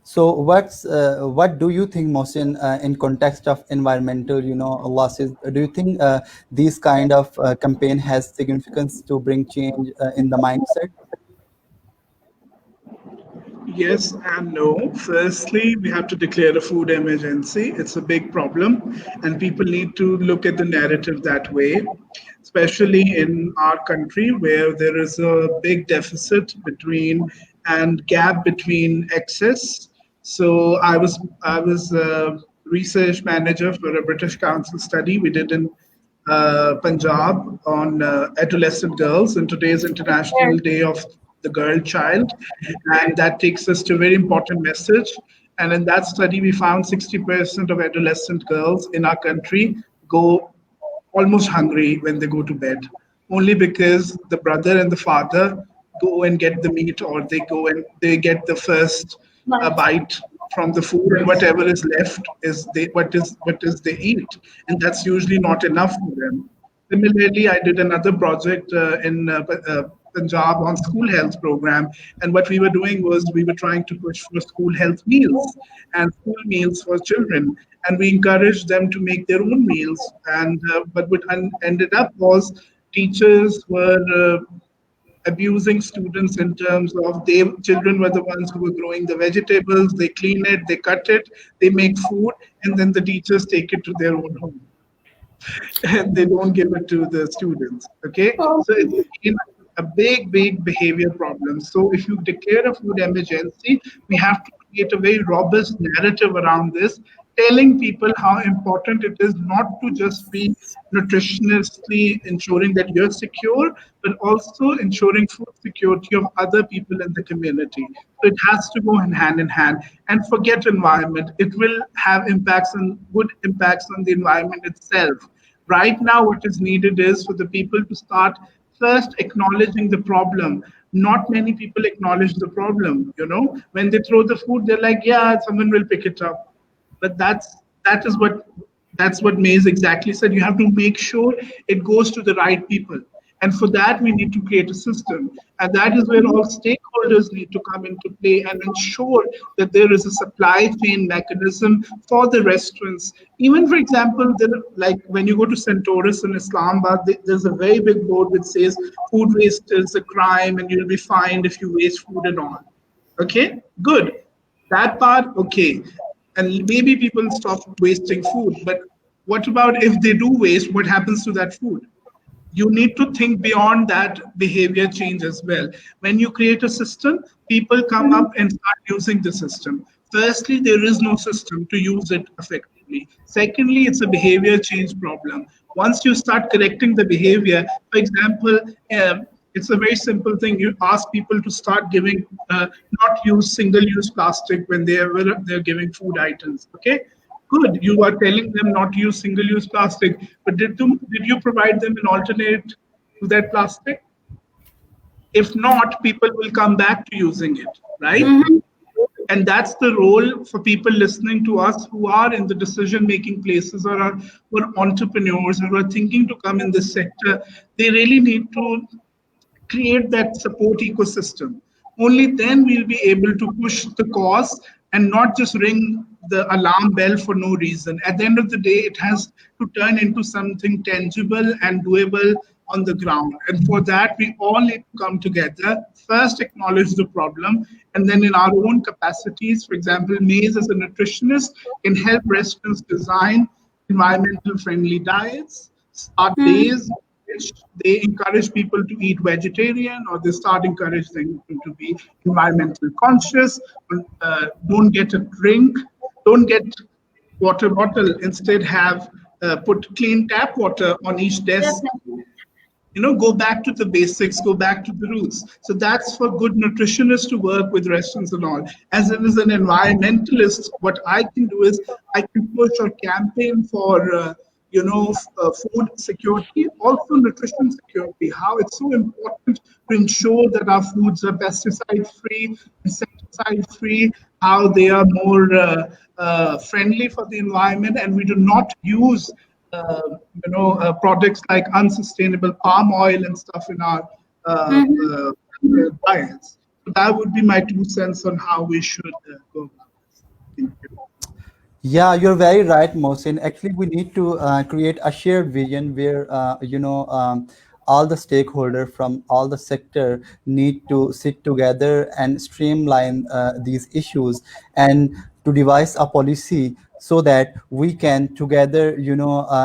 So what do you think, Mohsin, in context of environmental, losses? Do you think these kind of campaign has significance to bring change in the mindset? Yes and no. Firstly, we have to declare a food emergency. It's a big problem, and people need to look at the narrative that way, especially in our country where there is a big deficit between and gap between excess. So I was a research manager for a British Council study we did in Punjab on adolescent girls, and today is International Day of the Girl Child. And that takes us to a very important message. And in that study, we found 60% of adolescent girls in our country go almost hungry when they go to bed, only because the brother and the father go and get the meat, or they go and they get the first bite from the food, and whatever is left is what is they eat, and that's usually not enough for them. Similarly, I did another project in Punjab on school health program, and what we were doing was we were trying to push for school health meals and school meals for children, and we encouraged them to make their own meals. And but what ended up was teachers were abusing students in terms of they children were the ones who were growing the vegetables, they clean it, they cut it, they make food, and then the teachers take it to their own home and they don't give it to the students. Okay, Oh, so it's again a big behavior problem. So if you declare a food emergency, we have to create a very robust narrative around this, telling people how important it is not to just be nutritionally ensuring that you're secure, but also ensuring food security of other people in the community. So it has to go hand in hand. And forget environment. It will have impacts on good impacts on the environment itself. Right now, what is needed is for the people to start first acknowledging the problem. Not many people acknowledge the problem. When they throw the food, they're like, yeah, someone will pick it up. But that's what Maze exactly said. You have to make sure it goes to the right people. And for that, we need to create a system. And that is where all stakeholders need to come into play and ensure that there is a supply chain mechanism for the restaurants. Even, for example, like when you go to Centaurus in Islamabad, there's a very big board which says food waste is a crime and you'll be fined if you waste food and all. Okay, good. That part, okay. And maybe people stop wasting food. But what about if they do waste? What happens to that food? You need to think beyond that behavior change as well. When you create a system, people come up and start using the system. Firstly, there is no system to use it effectively. Secondly, it's a behavior change problem. Once you start correcting the behavior, for example, it's a very simple thing. You ask people to start giving, not use single-use plastic when they're giving food items. Okay, good. You are telling them not to use single-use plastic, but did you provide them an alternate to that plastic? If not, people will come back to using it, right? Mm-hmm. And that's the role for people listening to us who are in the decision-making places, or are who are entrepreneurs who are thinking to come in this sector. They really need to create that support ecosystem. Only then we'll be able to push the cause and not just ring the alarm bell for no reason. At the end of the day, it has to turn into something tangible and doable on the ground. And for that, we all need to come together, first acknowledge the problem, and then in our own capacities, for example, Maze as a nutritionist can help restaurants design environmental friendly diets, start days which they encourage people to eat vegetarian, or they start encouraging them to be environmental conscious. Don't get a drink, don't get water bottle, instead have put clean tap water on each desk. Definitely. Go back to the basics, go back to the roots. So that's for good nutritionists to work with restaurants and all. As it is an environmentalist, what I can do is I can push or campaign for food security, also nutrition security, how it's so important to ensure that our foods are pesticide free, insecticide free, how they are more friendly for the environment, and we do not use products like unsustainable palm oil and stuff in our Mm-hmm. diets. So that would be my 2 cents on how we should go about this. Thank you. Yeah, you're very right, Mohsin. Actually, we need to create a shared vision where all the stakeholders from all the sector need to sit together and streamline these issues, and to devise a policy so that we can together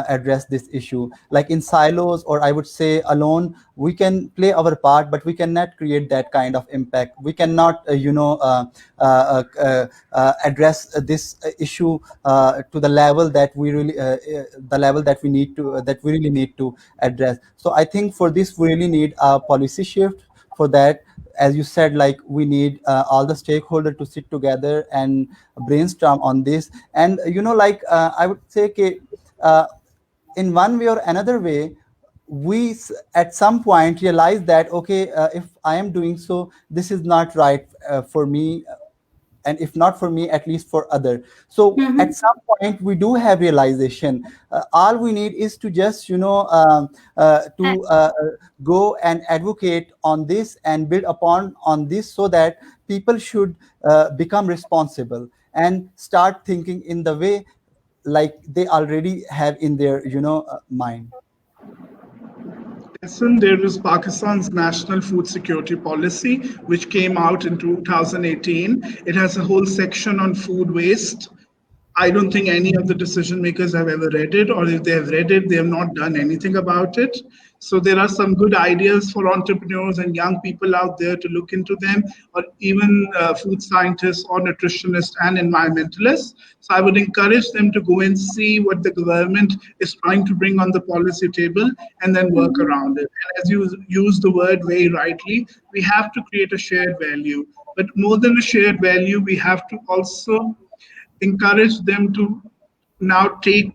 address this issue. Like in silos, or I would say alone, we can play our part, but we cannot create that kind of impact. We cannot address this issue to the level that we really the level that we need to that we really need to address. So I think for this we really need a policy shift. For that, as you said, like we need all the stakeholders to sit together and brainstorm on this. And I would say uh, in one way or another way, at some point realize that, okay, if I am doing so, this is not right for me, and if not for me, at least for other. So Mm-hmm. at some point we do have realization. All we need is to just to go and advocate on this and build upon on this, so that people should become responsible and start thinking in the way like they already have in their mind. Listen, there is Pakistan's National Food Security Policy, which came out in 2018. It has a whole section on food waste. I don't think any of the decision makers have ever read it, or if they have read it, they have not done anything about it. So there are some good ideas for entrepreneurs and young people out there to look into them, or even food scientists or nutritionists and environmentalists. So I would encourage them to go and see what the government is trying to bring on the policy table and then work around it. And as you use the word very rightly, we have to create a shared value. But more than a shared value, we have to also encourage them to now take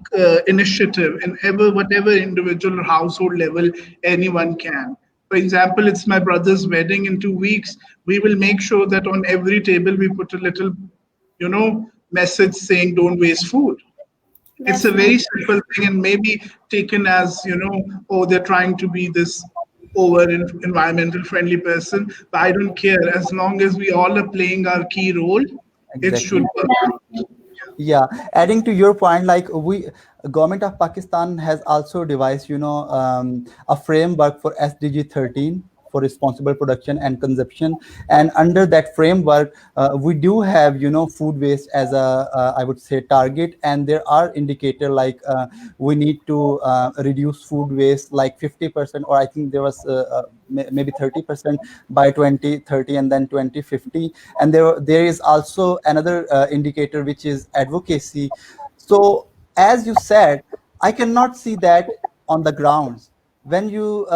initiative in whatever individual or household level anyone can. For example, it's my brother's wedding in 2 weeks. We will make sure that on every table we put a little, message saying "Don't waste food." It's a very Definitely. simple thing, and maybe taken as oh, they're trying to be this over environmental friendly person. But I don't care, as long as we all are playing our key role, it should Exactly. work Yeah. out. Yeah, adding to your point, like government of Pakistan has also devised a framework for SDG 13 for responsible production and consumption. And under that framework, we do have, food waste as a, I would say, target. And there are indicator like we need to reduce food waste like 50%, or I think there was maybe 30% by 2030 and then 2050. And there is also another indicator, which is advocacy. So as you said, I cannot see that on the grounds. When you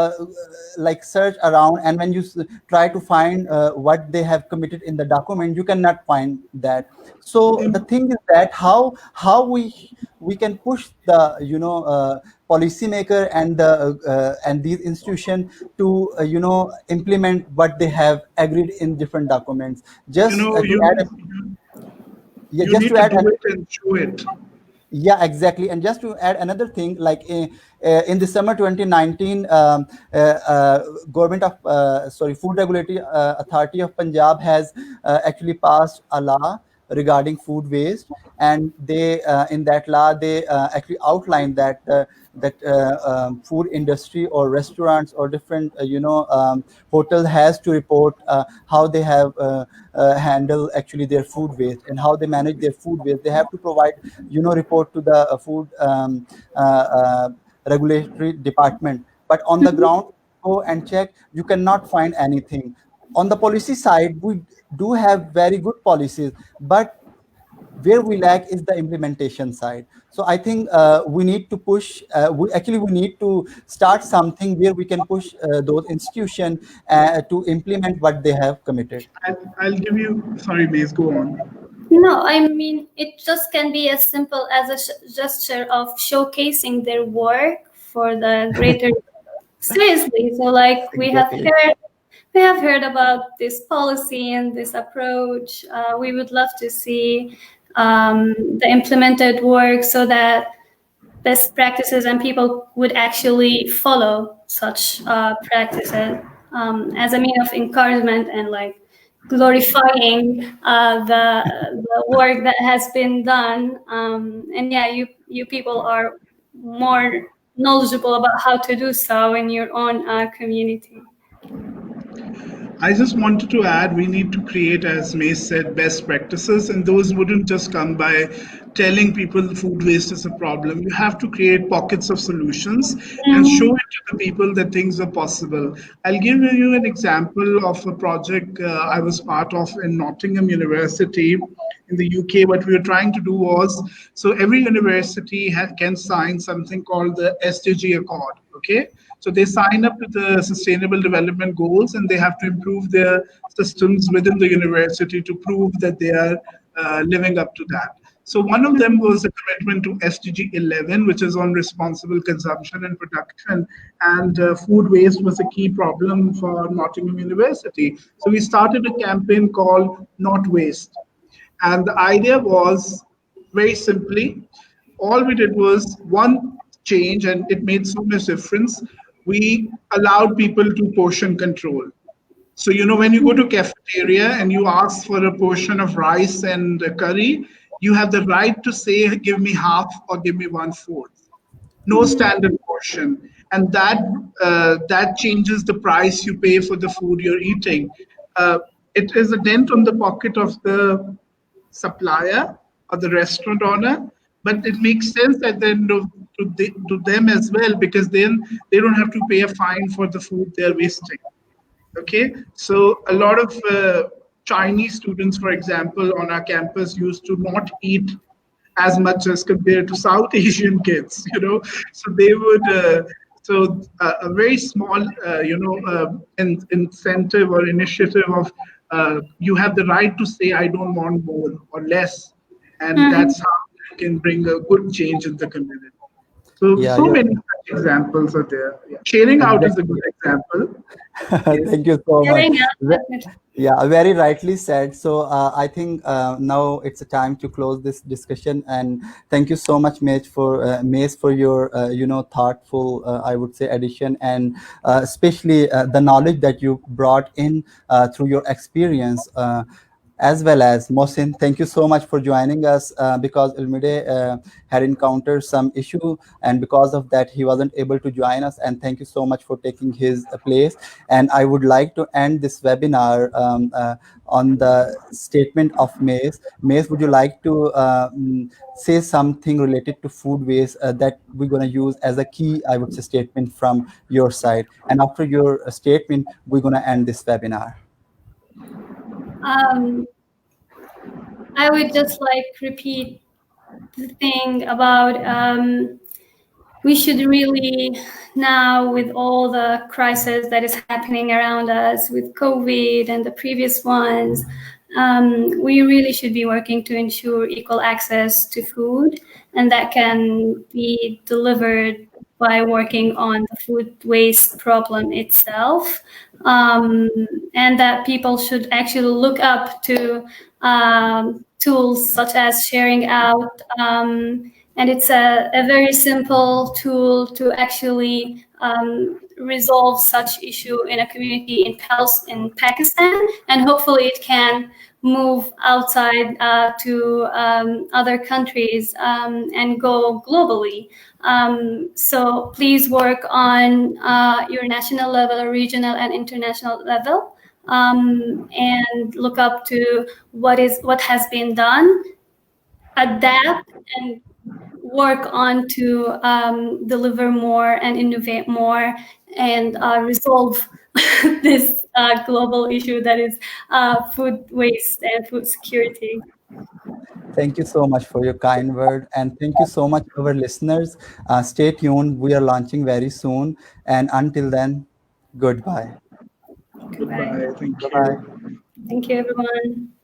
like search around, and when you try to find what they have committed in the document, you cannot find that. So the thing is that how we can push the policymaker and the and these institutions to implement what they have agreed in different documents. You Just know, to you add, yeah, you just need to to add. do it and show it. Yeah, exactly. And just to add another thing, like in December 2019, government of Food Regulatory Authority of Punjab has actually passed a law regarding food waste. And they in that law they actually outlined that food industry or restaurants or different hotel has to report how they have handle actually their food waste and how they manage their food waste. They have to provide report to the food regulatory department. But on the Mhm. ground, go and check, you cannot find anything. On the policy side, we do have very good policies, but where we lack is the implementation side. So I think we need to push, we need to start something where we can push those institutions to implement what they have committed. I'll give you. Sorry, Maze, go on. No, I mean, it just can be as simple as a gesture of showcasing their work for the greater. Seriously, so like Exactly. we have heard about this policy and this approach. We would love to see the implemented work so that best practices and people would actually follow such practices as a mean of encouragement and like glorifying the work that has been done. And yeah, you people are more knowledgeable about how to do so in your own community. I just wanted to add we need to create, as May said, best practices, and those wouldn't just come by telling people food waste is a problem. You have to create pockets of solutions and show Mhm. it to the people that things are possible. I'll give you an example of a project I was part of in Nottingham University in the UK. What we were trying to do was, so every university can sign something called the SDG Accord. Okay, so they sign up to the Sustainable Development Goals, and they have to improve their systems within the university to prove that they are living up to that. So one of them was a commitment to SDG 11, which is on responsible consumption and production. And food waste was a key problem for Nottingham University. So we started a campaign called Not Waste. And the idea was very simply, all we did was one change, and it made so much difference. We allowed people to portion control. So, when you go to cafeteria and you ask for a portion of rice and curry, you have the right to say, give me half or give me one fourth. No standard portion. And that changes the price you pay for the food you're eating. Uh, it is a dent on the pocket of the supplier or the restaurant owner, but it makes sense at the end of to them as well, because then they don't have to pay a fine for the food they're wasting. Okay, so a lot of Chinese students, for example, on our campus used to not eat as much as compared to South Asian kids, so they would. A very small, incentive or initiative of you have the right to say I don't want more or less, and Mhm. that's how you can bring a good change in the community. So Yeah, so yeah, many such examples are there. Yeah. Sharing out is a good exactly. example. Yes. Thank you so much. Sharing out, Ve- definitely. Yeah, very rightly said. So I think now it's a time to close this discussion. And thank you so much, Mace, for your thoughtful, I would say, addition, and especially the knowledge that you brought in through your experience. as well as Mohsin. Thank you so much for joining us because Ilmide had encountered some issue, and because of that, he wasn't able to join us. And thank you so much for taking his place. And I would like to end this webinar on the statement of Mace. Mace, would you like to say something related to food waste that we're going to use as a key, I would say, statement from your side? And after your statement, we're going to end this webinar. Um, I would just like repeat the thing about we should really now, with all the crisis that is happening around us with COVID and the previous ones, we really should be working to ensure equal access to food, and that can be delivered by working on the food waste problem itself, and that people should actually look up to tools such as sharing out, and it's a very simple tool to actually resolve such issue in a community in Pakistan, and hopefully it can move outside to other countries and go globally. So please work on your national level, regional and international level, and look up to what has been done, adapt, and work on to deliver more and innovate more, and resolve this global issue that is food waste and food security. Thank you so much for your kind word. And thank you so much, our listeners. Stay tuned. We are launching very soon. And until then, goodbye. Goodbye. Goodbye. Thank Bye bye. you. Thank you, everyone.